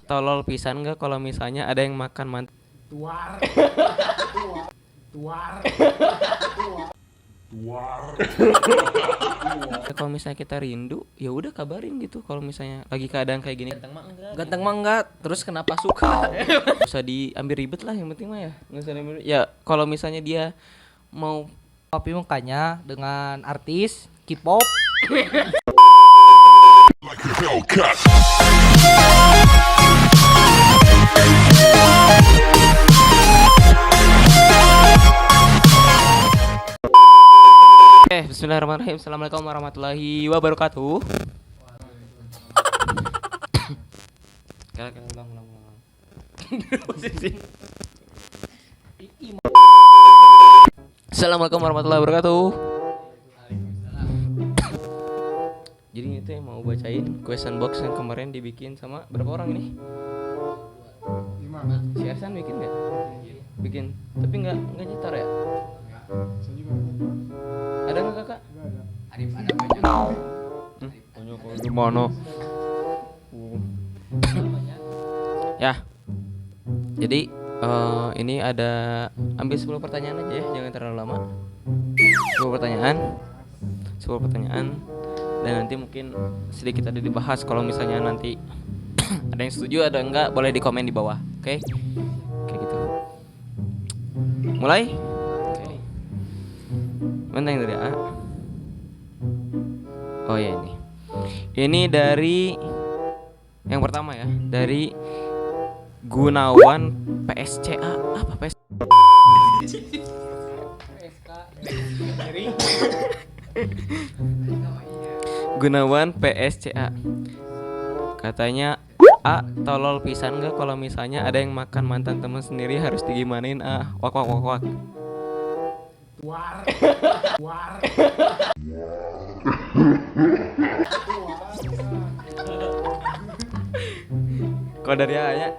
tolol pisan nggak kalau misalnya ada yang makan mantan. Tuar. Tuar. Kalau misalnya kita rindu, ya udah kabarin gitu. Kalau misalnya lagi keadaan kayak gini. Ganteng mah enggak. Terus kenapa suka? Gak usah diambil ribet lah, yang penting mah ya. Nggak usah diambil. Ya kalau misalnya dia mau Tapi mukanya dengan artis K-pop. Bismillahirrahmanirrahim. Assalamualaikum warahmatullahi wabarakatuh. Ulang. Assalamualaikum warahmatullahi wabarakatuh. Jadi itu yang mau bacain question box yang kemarin dibikin sama berapa orang ini? 5. Si Ersan bikin nggak? Bikin, tapi nggak nyetar ya? Saya juga lupa. Ada nggak kakak? Enggak ada. Banyak kalau gimana? Ya. Jadi ini ada ambil 10 pertanyaan aja ya, jangan terlalu lama. 10 pertanyaan dan nanti mungkin sedikit ada dibahas. Kalau misalnya nanti ada yang setuju ada enggak boleh di komen di bawah. Oke? Kayak gitu. Mulai? Oke. Mana yang dari A? Oh ya ini. Ini dari yang pertama ya, dari Gunawan PSCA. Apa PS? Gunawan PSCA. Katanya A, tolol pisan gak kalau misalnya ada yang makan mantan teman sendiri harus digimanain A? Wak. Tuar. Tuar. Kalau dari A ya,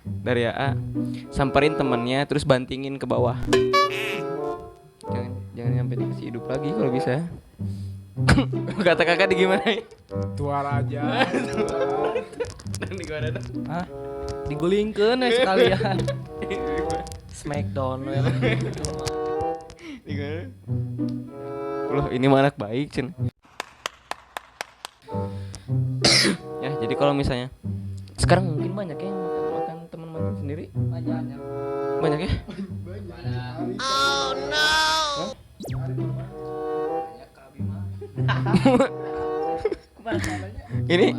dari A, samperin temennya terus bantingin ke bawah. Jangan sampai dikasih hidup lagi kalau bisa. Kata kakak di gimana? Tuar aja. Dan di mana tuh? Hah? Digulingkeun ya sekalian. Smackdown we. Di mana? Loh, ini mah anak baik, Cen. Ya, jadi kalau misalnya sekarang mungkin banyak yang makan teman mantan sendiri. Banyak ya? Oh no.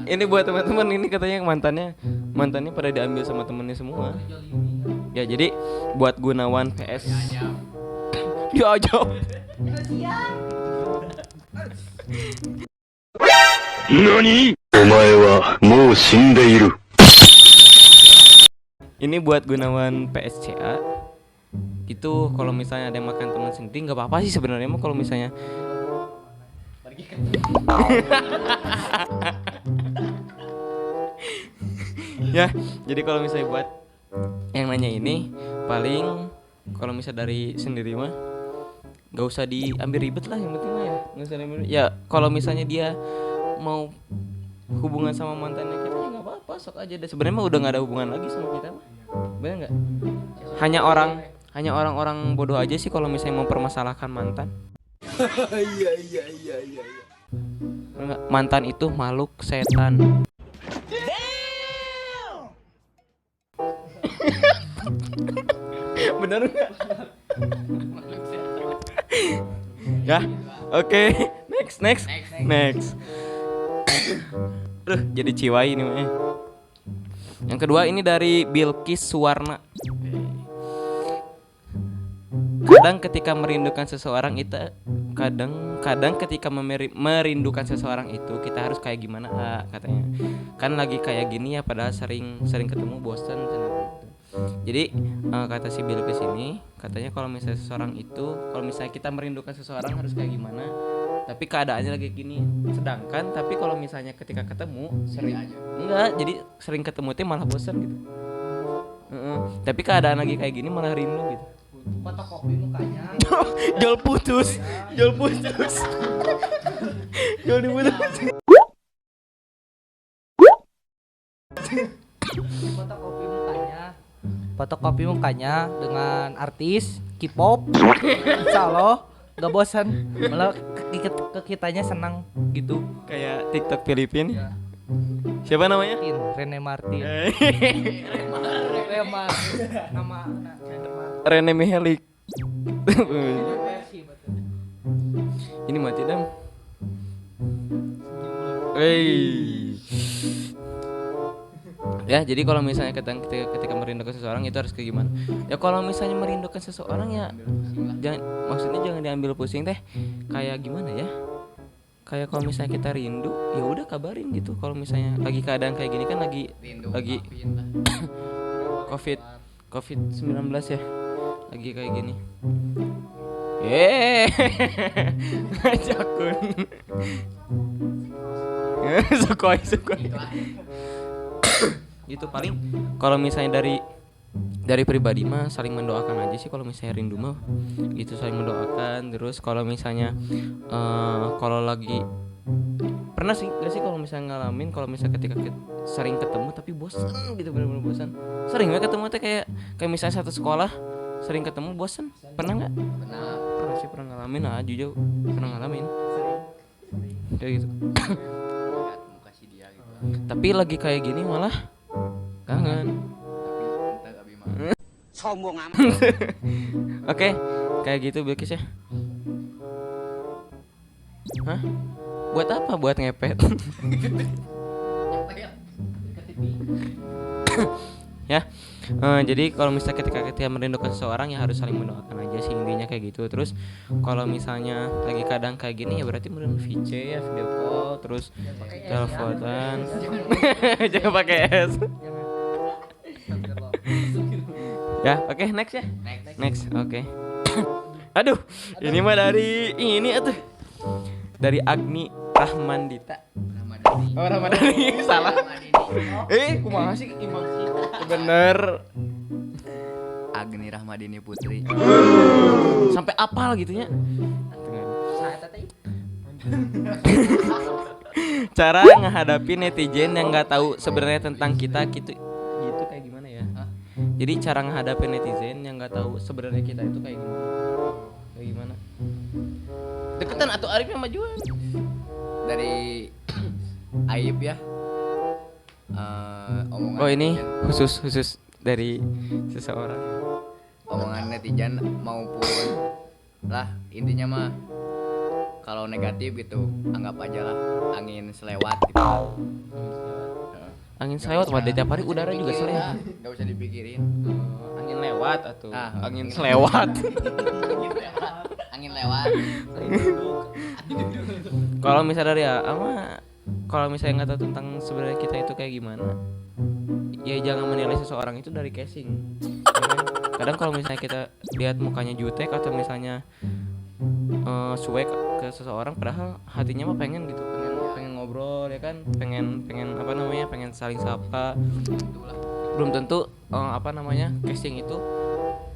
Ini buat teman-teman, ini katanya mantannya pada diambil sama temennya semua. Ya jadi buat Gunawan PS diajak. NANI? Omae wa mou shindeiru. Ini buat Gunawan PSCA. Itu kalau misalnya ada yang makan teman sendiri nggak apa-apa sih sebenarnya mah kalau misalnya. Ya, jadi kalau misalnya buat yang nanya ini paling kalau misalnya dari sendiri mah nggak usah diambil ribet lah, yang penting mah ya nggak usah diambil. Ya kalau misalnya dia mau hubungan sama mantannya kita ya nggak apa-apa, sok aja deh. Sebenarnya mah udah nggak ada hubungan lagi sama kita mah, bener nggak? Hanya orang-orang bodoh aja sih kalau misalnya mempermasalahkan mantan. Iya. Mantan itu makhluk setan. Bener nggak? Ya, oke. Next. Jadi ciwai ini mah. Yang kedua ini dari Bilkis Suwarna. Kadang ketika merindukan seseorang itu kadang ketika merindukan seseorang itu kita harus kayak gimana katanya. Kan lagi kayak gini ya padahal sering ketemu bosan. Jadi kata si Bilkis ini katanya kalau misalnya kita merindukan seseorang harus kayak gimana, tapi keadaannya lagi gini. Sedangkan tapi kalau misalnya ketika ketemu jadi sering ketemu tuh malah bosan gitu. Tapi keadaan lagi kayak gini malah rindu gitu. Fotokopi mukanya. Jol putus. Jol diputus. fotokopi mukanya dengan artis K-pop. Insya Allah gak bosan, malah ke kitanya senang gitu. Kayak TikTok Filipina. Siapa namanya? Rene Martin. Nama Rene Mihelik. Ini mati dam. Ya, jadi kalau misalnya ketika merindukan seseorang itu harus kayak gimana? Ya kalau misalnya merindukan seseorang ya maksudnya jangan diambil pusing teh. Kayak gimana ya? Kayak kalau misalnya kita rindu, ya udah kabarin gitu. Kalau misalnya lagi keadaan kayak gini kan lagi COVID-19 ya. Lagi kayak gini. Ngajakun. Sukoi. Gitu paling kalau misalnya dari pribadi mah saling mendoakan aja sih kalau misalnya rindu mah gitu, saling mendoakan. Terus kalau misalnya kalau lagi pernah sih gak sih kalau misalnya ngalamin kalau misalnya ketika sering ketemu tapi bosan gitu, bener-bener bosan. Sering gak ketemu teh kayak misalnya satu sekolah sering ketemu bosan, pernah nggak? Pernah sih, pernah ngalamin. Jujur pernah ngalamin kayak gitu. Tapi lagi kayak gini malah kangen. Sombong amat. Oke, kayak gitu Bilkis ya. Hah? Buat apa? Buat ngepet. Ya. Jadi kalau misalnya ketika merindukan seseorang ya harus saling mendoakan aja sih, intinya kayak gitu. Terus kalau misalnya lagi kadang kayak gini ya berarti meren VC ya, video call, terus teleponan. Jangan pakai S. Ya, oke, next ya. Next, oke. Aduh, ini mah dari ini atuh. Dari Agni Rahmandita. Oh, Ramadhani, salah. Kumaha sih Imam sih? Bener. Agni Rahmadini Putri. Sampai apal gitu nya. Cara ngehadapi netizen yang nggak tahu sebenarnya tentang kita gitu kayak gimana ya? Jadi cara ngehadapi netizen yang nggak tahu sebenarnya kita itu kayak gimana? Kayak gimana? Deketan atau Arif yang majuan? Dari Aib ya. Omongan Oh ini netizen. khusus dari seseorang. Omongan netizen maupun lah intinya mah kalau negatif gitu anggap aja lah angin selewat gitu. Angin selewat, wadah tiap hari udara juga selewat. Gak usah dipikirin. Angin lewat atau Ah, angin selewat. Angin lewat. Kalau misalnya dari kalau misalnya nggak tahu tentang sebenarnya kita itu kayak gimana, ya jangan menilai seseorang itu dari casing. Kadang kalau misalnya kita lihat mukanya jutek atau misalnya cuek ke seseorang, padahal hatinya mah pengen gitu, pengen ngobrol ya kan, pengen pengen saling sapa. Belum tentu casing itu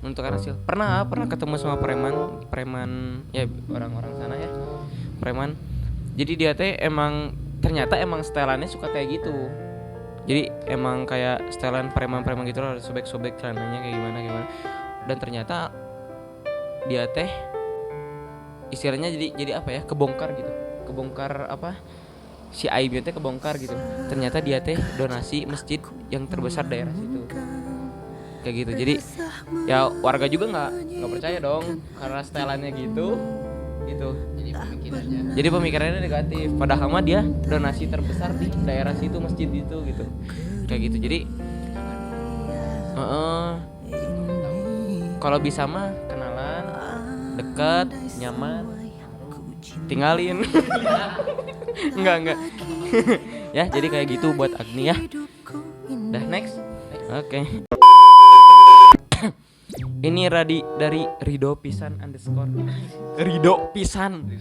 menentukan hasil. Pernah ketemu sama preman ya, orang-orang sana ya, preman. Jadi dia teh ternyata emang setelannya suka kayak gitu. Jadi emang kayak setelan preman gitu lah, sobek-sobek celananya kayak gimana. Dan ternyata dia teh istilahnya jadi apa ya, kebongkar gitu. Kebongkar apa? Si aibnya teh kebongkar gitu. Ternyata dia teh donasi masjid yang terbesar daerah situ. Kayak gitu. Jadi ya warga juga nggak percaya dong karena setelannya gitu. Jadi pemikirannya negatif. Padahal mah dia donasi terbesar di daerah situ, masjid itu gitu. Kayak gitu. Jadi kalau bisa mah kenalan, dekat, nyaman, tinggalin. Enggak. Ya, jadi kayak gitu buat Agni ya. Dah next. Oke. Ini dari Rido Pisan _ Rido Pisan.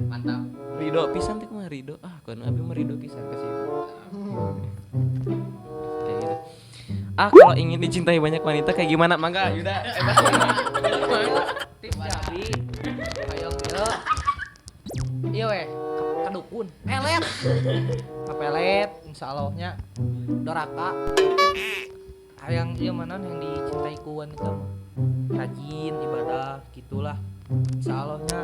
Mantap. Rido Pisan teh mah Rido. Kan abi mah Rido Pisan ke situ. Kayak gitu. Kalau ingin dicintai banyak wanita kayak gimana? Mangga Yuda. Tips jadi hayang ieu. Ieu we, kadu dukun pelet pelet insya Allahnya doraka yang iya mana yang dicintai ku wanita mah rajin ibadah gitulah insya Allahnya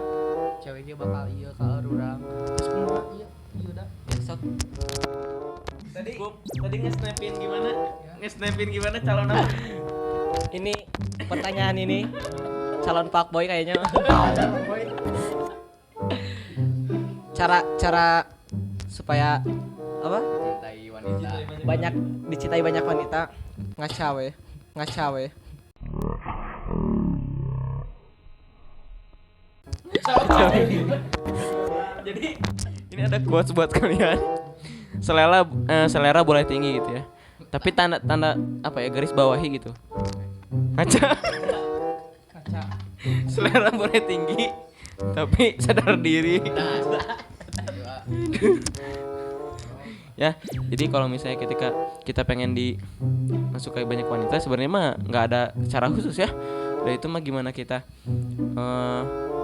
ceweknya bakal iya ka urang terus kumaha iya dah sok Tadi nge-snapin gimana? Nge-snapin gimana calon apa? ini pertanyaan ini calon fuckboy kayaknya cara supaya apa Cintai wanita. banyak dicintai banyak wanita ngacawe Jadi ini ada quotes buat kalian. Selera boleh tinggi gitu ya. Tapi tanda apa ya garis bawahi gitu. Ngaca. Selera boleh tinggi tapi sadar diri. Ya, jadi kalau misalnya ketika kita pengen dimasukai banyak wanita sebenarnya mah nggak ada cara khusus ya. Dan itu mah gimana kita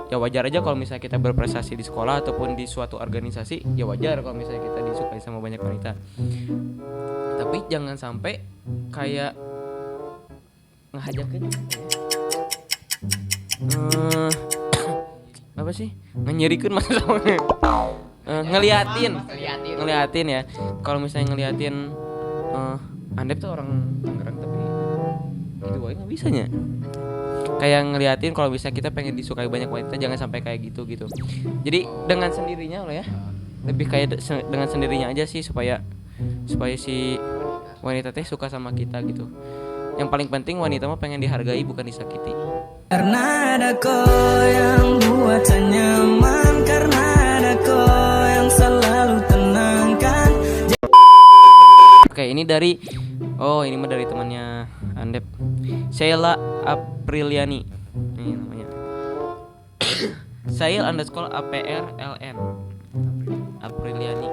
ya wajar aja kalau misalnya kita berprestasi di sekolah ataupun di suatu organisasi, ya wajar kalau misalnya kita disukai sama banyak wanita. Tapi jangan sampai kayak ngehajakin apa sih? Nganyerikeun maksudnya. Ngeliatin ya. Kalau misalnya ngeliatin Andep tuh orang Tangerang tapi itu gue nggak bisanya. Kayak ngeliatin kalau bisa kita pengen disukai banyak wanita jangan sampai kayak gitu. Jadi dengan sendirinya loh ya. Lebih kayak dengan sendirinya aja sih supaya si wanita teh suka sama kita gitu. Yang paling penting wanita mah pengen dihargai bukan disakiti. Karena ada kau yang buatnya nyaman, karena ada kau yang selalu tenangkan. Oke, ini ini mah dari temannya Andep. Sheila Apriliani. Ini namanya. Sail _ APRLN. Apriliani.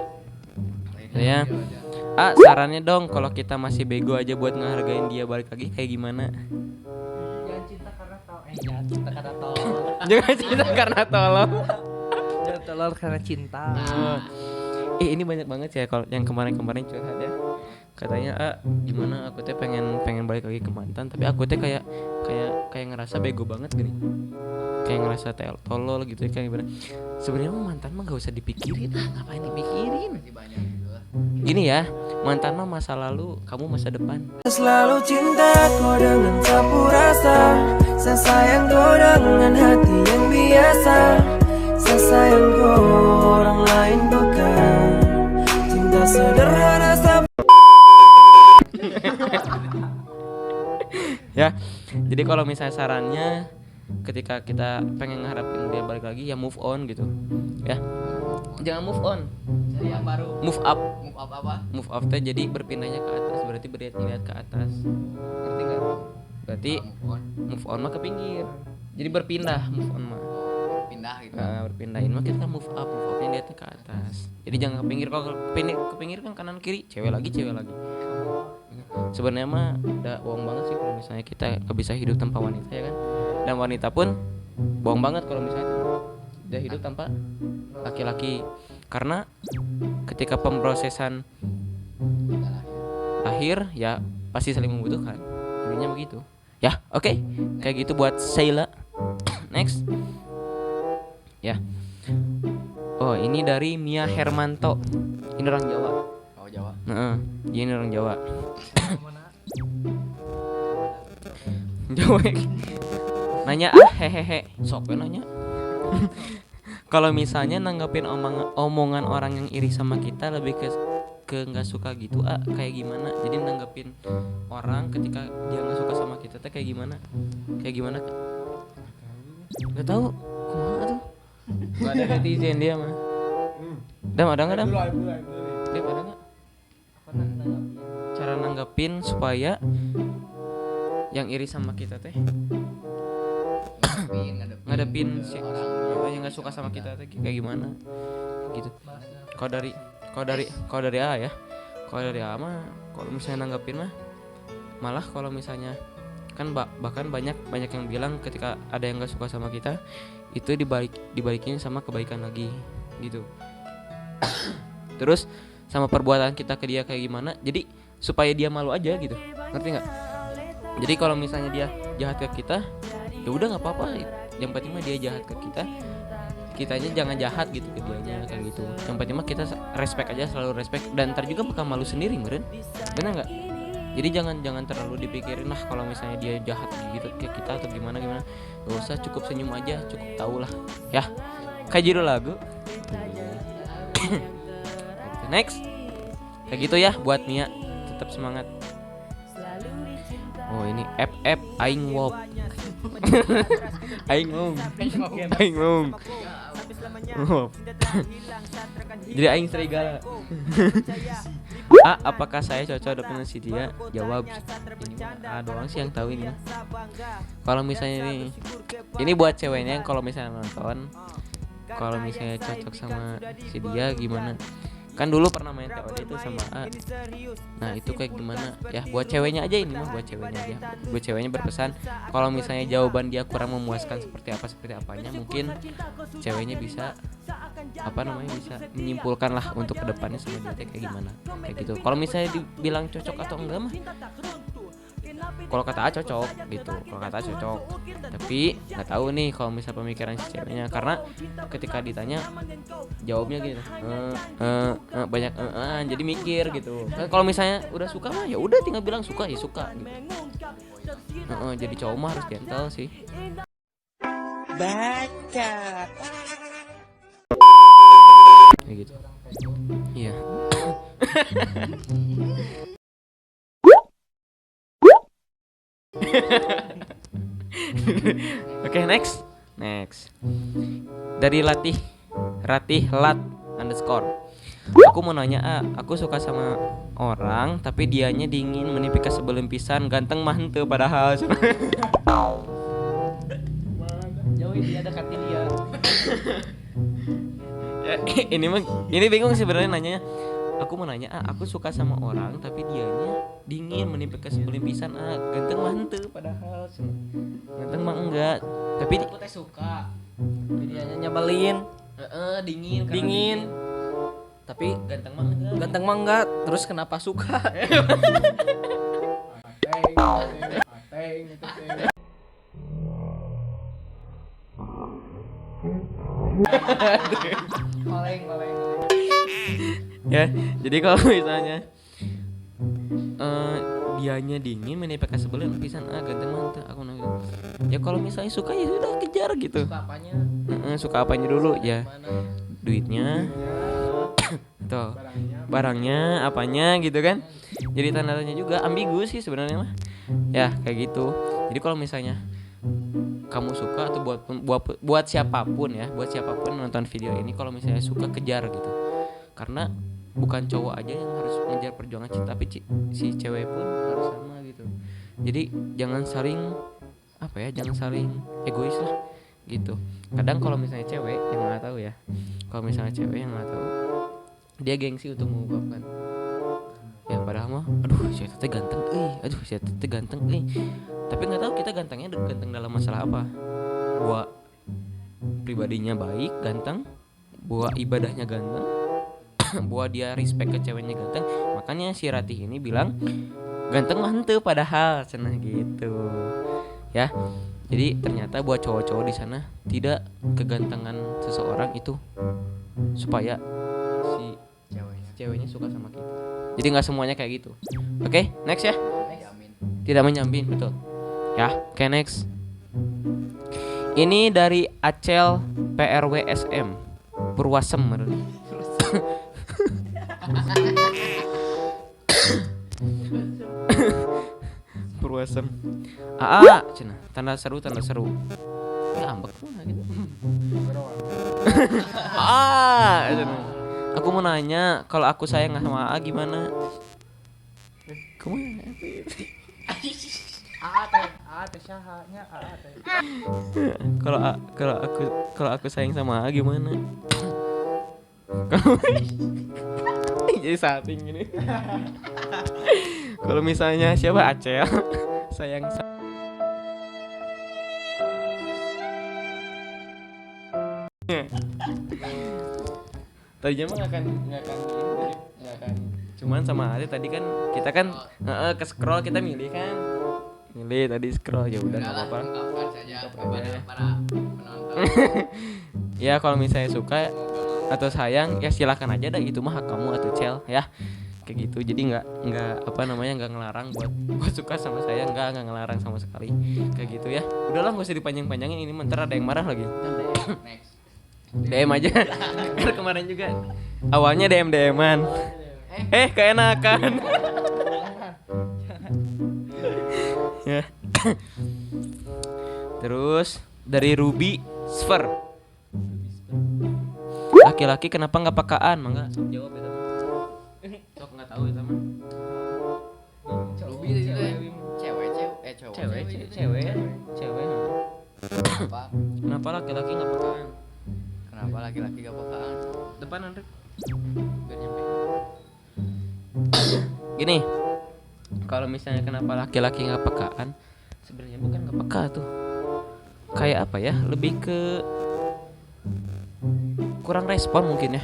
Ya. Sarannya dong kalau kita masih bego aja buat ngehargain dia balik lagi kayak gimana? jangan cinta karena tolol Jangan cinta karena tolong. jangan tolol karena cinta Ini banyak banget ya kalau yang kemarin curhat ya. Katanya gimana aku teh pengen balik lagi ke mantan tapi aku teh kayak ngerasa bego banget gini. Kayak ngerasa tolol gitu ya kayak gimana. Sebenarnya mantan mah gak usah dipikirin, ngapain dipikirin? Banyak gitu lah. Gini ya, mantan mah masa lalu, kamu masa depan. Selalu cinta kau dengan sapu rasa, saya sayang kau dengan hati yang biasa, saya sayang kau orang lain bukan, cinta sederhana sapu. Ya, jadi kalau misalnya sarannya ketika kita pengen ngeharapin dia balik lagi ya move on gitu. Ya. Jangan move on. Cari yang baru. Move up. Move up apa? Move up teh jadi berpindahnya ke atas, berarti lihat ke atas. Ngerti enggak? Berarti move on mah ke pinggir. Jadi berpindah move on mah. Pindah gitu. Berpindahin mah kita move up-nya lihatnya ke atas. Jadi jangan ke pinggir, kalau ke pinggir kan kanan kiri, cewek lagi. Sebenarnya mah udah bohong banget sih kalau misalnya kita nggak bisa hidup tanpa wanita ya kan. Dan wanita pun bohong banget kalau misalnya udah hidup tanpa laki-laki. Karena ketika pemrosesan lahir ya pasti saling membutuhkan. Intinya begitu. Ya, oke. Kayak gitu buat Sheila. Next. Ya. Oh, ini dari Mia Hermanto. Ini orang Jawa. Oh, Jawa. Ini orang Jawa. Jawa. Nanya hehehe. Sok we nanya. Kalau misalnya nanggapin omongan orang yang iri sama kita lebih ke nggak suka gitu kayak gimana? Jadi nanggapin orang ketika dia nggak suka sama kita teh kayak gimana? Nggak tahu. Kumaha tuh? Gak ada netizen dia mah. Dam ada nggak Dam? Dam ada nggak? Cara nanggapin supaya yang iri sama kita teh ngadepin si orang yang nggak suka sama kita teh kayak gimana? Gitu. Kalau dari A ya. Kalau dari A mah kalau misalnya nanggapin mah malah kalau misalnya kan bahkan banyak yang bilang ketika ada yang nggak suka sama kita itu dibalikin sama kebaikan lagi gitu. Terus sama perbuatan kita ke dia kayak gimana, jadi supaya dia malu aja gitu, ngerti nggak? Jadi kalau misalnya dia jahat ke kita, ya udah nggak apa-apa, yang penting mah dia jahat ke kita, kitanya jangan jahat gitu ke dianya kayak gitu. Yang penting mah kita respect aja, selalu respect, dan ntar juga bakal malu sendiri meren, benar nggak? Jadi jangan terlalu dipikirin lah kalau misalnya dia jahat gitu ke kita atau gimana, gak usah, cukup senyum aja, cukup tahu lah ya, kayak judul lagu. Next kayak gitu ya buat Mia, tetap semangat. Oh ini FF aing wop. Aing wop. Aing wop. Jadi aing serigala. Apakah saya cocok dengan si dia? Jawab. Ini mah doang sih yang tahu ini. Kalau misalnya ini buat ceweknya yang kalau misalnya nonton, kalau misalnya cocok sama si dia gimana? Kan dulu pernah main TOD itu sama A. Nah itu kayak gimana ya, buat ceweknya aja ini mah, buat ceweknya aja. Buat ceweknya berpesan kalau misalnya jawaban dia kurang memuaskan seperti apanya, mungkin ceweknya bisa bisa menyimpulkan lah untuk kedepannya sama dia kayak gimana, kayak gitu. Kalau misalnya dibilang cocok atau enggak mah, kalau kata A cocok gitu, kalau kata A cocok, tapi nggak tahu nih kalau misalnya pemikiran si ceweknya, karena ketika ditanya jawabnya gitu banyak jadi mikir gitu. Kalau misalnya udah suka mah ya udah tinggal bilang suka ya suka gitu. Jadi cowok mah harus gentle sih. Baca kayak gitu. Iya. Oke, next. Dari Ratih Lat _ aku mau nanya, aku suka sama orang tapi dianya dingin, menipiknya sebelum pisan, ganteng mah henteu padahal. Jauh dia dekati dia. Ya, ini bingung sebenarnya nanyanya. Aku mau nanya, aku suka sama orang tapi dianya dingin, menipiknya sebelum pisan, ganteng mah henteu padahal. Ganteng mah enggak, tapi Aku teh suka. Dianya nyebelin, dingin. Tapi ganteng mah enggak. Terus kenapa suka? Ateng itu teh. Maleng. Ya, jadi kalau misalnya dianya dingin, menipiknya sebelum pisan, ganteng mah henteu, aku nanya. Ya kalau misalnya suka ya sudah kejar gitu. Suka apanya? Suka apanya dulu ya? Mana? Duitnya, tuh, barangnya, apanya gitu kan? Jadi tanda tanya juga, ambigu sih sebenarnya mah. Ya kayak gitu. Jadi kalau misalnya kamu suka atau buat siapapun ya, buat siapapun nonton video ini, kalau misalnya suka kejar gitu. Karena bukan cowok aja yang harus mengejar perjuangan cinta, tapi si cewek pun harus sama gitu. Jadi jangan saling egois lah gitu. Kadang kalau misalnya cewek yang nggak tahu ya, dia gengsi untuk mengungkapkan ya, padahal mah si tete ganteng, tapi nggak tahu kita ganteng dalam masalah apa. Buat pribadinya baik, ganteng, buat ibadahnya ganteng, buat dia respect ke ceweknya ganteng. Makanya si Ratih ini bilang ganteng mah henteu padahal cenah gitu ya. Jadi ternyata buat cowok-cowok di sana, tidak kegantengan seseorang itu supaya si ceweknya suka sama kita. Jadi nggak semuanya kayak gitu. Oke, next ya. Tidak menjamin, betul. Ya, oke, next. Ini dari Acel PRWSM Purwasem. Purwasem. Cenah, tanda seru. Ya ambek mah gitu. Cenah. Aku mau nanya, kalau aku sayang sama A gimana? Kamu kalau aku sayang sama A gimana? Jadi salting gini. Kalau misalnya siapa Acel sayang Tadinya mah nggak akan cuman sama Ade tadi kan kita kan ke scroll kita milih tadi scroll ya udah nggak apa-apa. Ungkapkan saja kepada para penonton. Ya kalau misalnya suka atau sayang ya silakan aja dah, itu mah hak kamu atau Cel ya kayak gitu. Jadi nggak apa namanya nggak ngelarang buat suka sama saya, nggak ngelarang sama sekali kayak gitu ya. Udahlah nggak usah dipanjang-panjangin, ini ntar ada yang marah lagi. Next. DM aja. Karena kemarin juga awalnya DM-an. Keenakan. Ya. Terus dari Ruby Sphere. Laki-laki kenapa nggak pakaan? Mangga sok jawab itu. Sok nggak tahu itu mah. Ruby itu cewek. Apa? Kenapa laki-laki nggak pakaan? Kenapa laki-laki gak pakaan? Depan Andre. Biar nyampe. Gini. Kalau misalnya kenapa laki-laki nggak pekaan? Sebenarnya bukan nggak peka tuh. Kayak apa ya? Lebih ke kurang respon mungkin ya.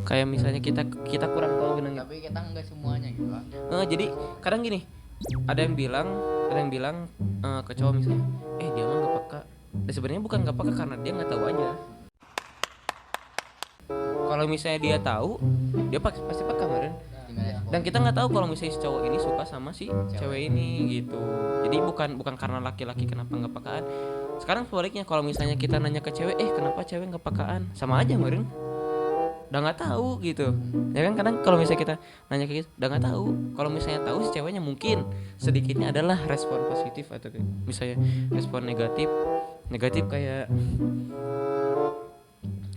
Kayak misalnya kita kurang tahu benar. Tapi kita enggak semuanya gitu kan. Jadi kadang gini, ada yang bilang ke cowok misalnya, dia mah nggak peka. Dan sebenarnya bukan nggak peka karena dia nggak tahu aja. Kalau misalnya dia tahu, dia pasti peka meren. Dan kita nggak tahu kalau misalnya si cowok ini suka sama si cewek ini gitu. Jadi bukan karena laki-laki kenapa nggak pekaan. Sekarang sebaliknya, kalau misalnya kita nanya ke cewek, kenapa cewek nggak pekaan, sama aja meren. Udah nggak tahu gitu. Ya kan kadang kalau misalnya kita nanya kayak gitu, udah nggak tahu. Kalau misalnya tahu si ceweknya mungkin sedikitnya adalah respon positif atau misalnya respon negatif kayak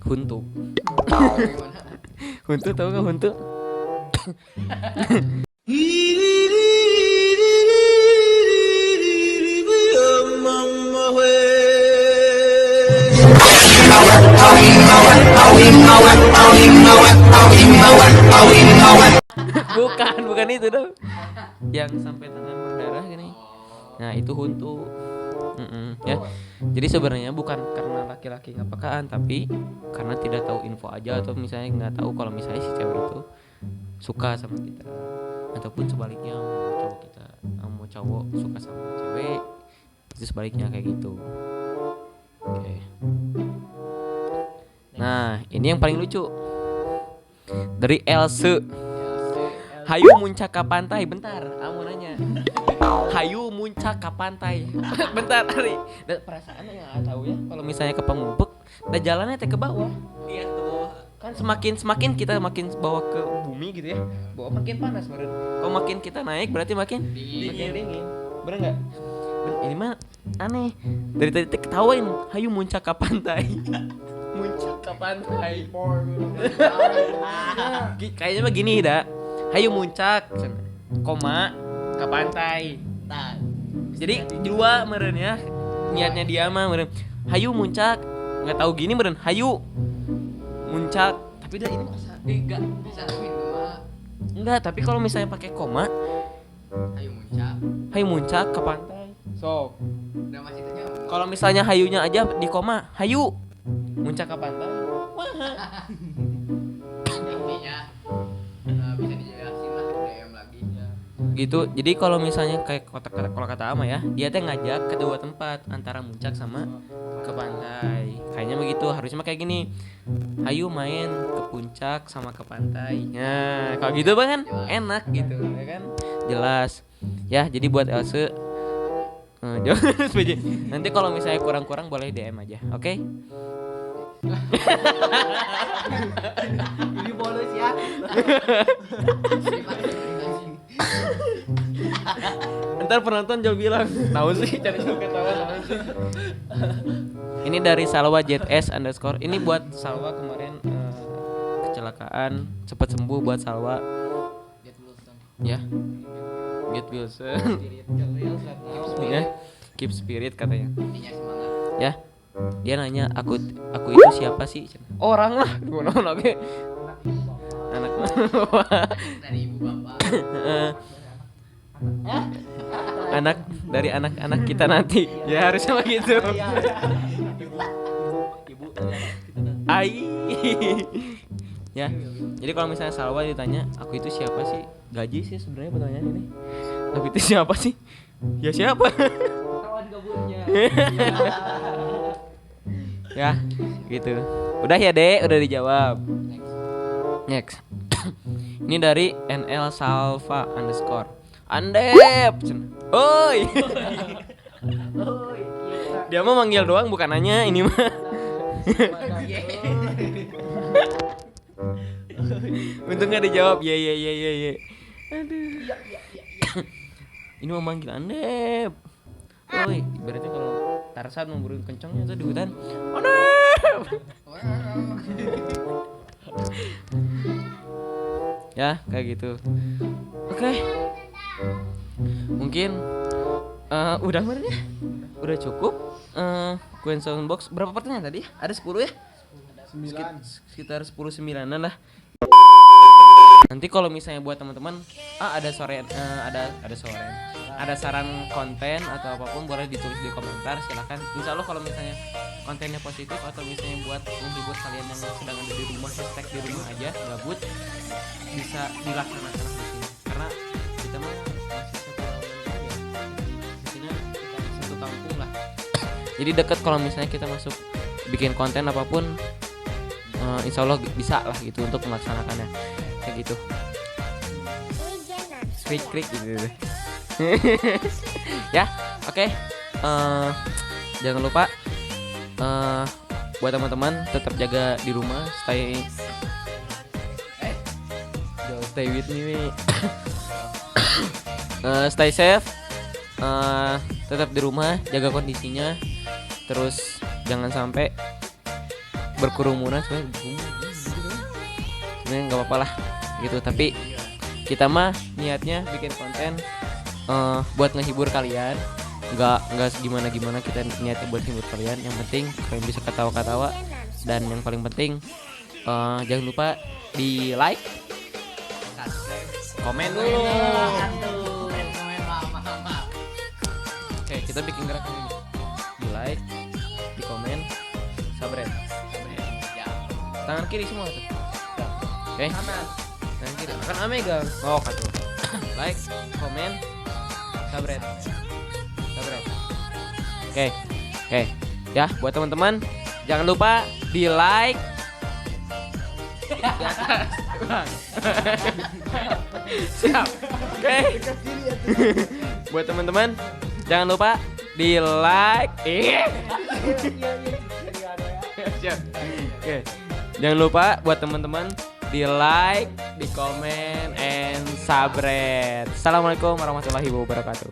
huntu. Huntu tahu nggak huntu? bukan itu dong. Yang sampai tangan berdarah gini. Nah, itu huntu. Ya. Jadi sebenarnya bukan karena laki-laki nggak pekaan, tapi karena tidak tahu info aja, atau misalnya nggak tahu kalau misalnya si cewek itu suka sama kita, ataupun sebaliknya mau cowok suka sama cewek, itu sebaliknya kayak gitu. Oke. Nah, ini yang paling lucu dari Else. Hayu muncak ke pantai. Bentar, aku nanya. Hayu muncak ke pantai. Bentar, Ari. Dan perasaannya nggak tahu ya. Kalau misalnya ke Pamumpuk, dan jalannya teh ke bawah. Lihat ke bawah. Kan semakin kita makin bawa ke bumi gitu ya. Bawah makin panas, meren. Kalau makin kita naik berarti makin dingin. Bener nggak? Ini mah aneh. Dari tadi ketawain. Hayu muncak ke pantai. Muncak ke pantai. Kayaknya begini dah. Hayu muncak, koma ke pantai. Nah, jadi dua meren ya. Niatnya dia mah meren. Hayu muncak, nggak tahu gini meren. Hayu muncak. Tapi dah ini masa Enggak bisa mah. enggak. Tapi kalau misalnya pakai koma, hayu muncak ke pantai. So, udah masih tanya. kalau misalnya hayunya aja di koma, hayu muncak ke pantai. Wah. Intinya bisa dijelasin lah DM lagi ya. Gitu. Jadi kalau misalnya kayak kalau kata Ama ya, dia teh ngajak ke dua tempat antara muncak sama ke pantai. Kayaknya begitu. Harusnya mah kayak gini. Hayu main ke puncak sama ke pantai. Nah, kalau gitu bang kan enak gitu, ya kan? Jelas. Ya, jadi buat Else nanti kalau misalnya kurang-kurang boleh DM aja. Oke? Ini bonus ya. Ntar penonton jauh bilang, tahu sih cari ketawa naon sih. Ini dari Salwa JS _ ini buat Salwa kemarin kecelakaan, cepat sembuh buat Salwa. Ya. Get Wilson. Ya. Keep spirit katanya. Intinya semangat. Ya. Dia nanya, aku itu siapa sih? Orang lah. Gimana oke. Anak Dari ibu bapak. anak dari anak-anak kita nanti. Ya harusnya begitu. Ibu. Ai. Ya. Jadi kalau misalnya Salwa ditanya, aku itu siapa sih? Gaji sih sebenarnya pertanyaan ini. Aku itu siapa sih? Ya siapa? Kawan gabutnya. Ya, gitu. Udah ya, Dek, udah dijawab. Next. Ini dari NL Salva _ Andep. Oi. Dia mah manggil doang bukan nanya ini mah. Untung gak dijawab. Ye. Aduh. Ini mau manggil Andep. Oi, berarti kalau Tarzan memburu kencangnya tuh di hutan. Andep. Ya, kayak gitu. Oke. Mungkin udah kemarin ya? Udah cukup. Question box berapa pertanyaan tadi? Ada 10 ya? 9. Sekitar 10-9an lah. Nanti kalau misalnya buat teman-teman ada saran konten atau apapun boleh ditulis di komentar, silakan. Insya Allah kalau misalnya kontennya positif atau misalnya buat menghibur kalian yang sedang ada di rumah, hashtag di rumah aja gabut, bisa dilaksanakan di sini karena kita mah masih satu ya, maksudnya kita satu kampung lah. Jadi deket kalau misalnya kita masuk bikin konten apapun, insya Allah bisa lah gitu untuk melaksanakannya kayak gitu. Switch klik gitu deh. Ya, oke. Jangan lupa buat teman-teman tetap jaga di rumah, stay with me. Stay safe. Tetap di rumah, jaga kondisinya. Terus jangan sampai berkerumunan, sebenarnya nggak apa-apa lah gitu, tapi kita mah niatnya bikin konten buat ngehibur kalian, nggak gimana kita niatnya buat ngehibur kalian. Yang penting kalian bisa ketawa-ketawa, dan yang paling penting jangan lupa di like, komen dulu. Oke, kita bikin gerakan ini, di like, di komen, sabret. Tangan kiri semua tuh. Oke. Tangan kiri. Akan amegang. Oh, katuh. Like, komen, sabret. Oke. Ya, buat teman-teman jangan lupa di like. Di atas. Siap. Oke. Buat teman-teman jangan lupa di like. Siap. Oke. Jangan lupa buat teman-teman di like, di komen, and sabret. Assalamualaikum warahmatullahi wabarakatuh.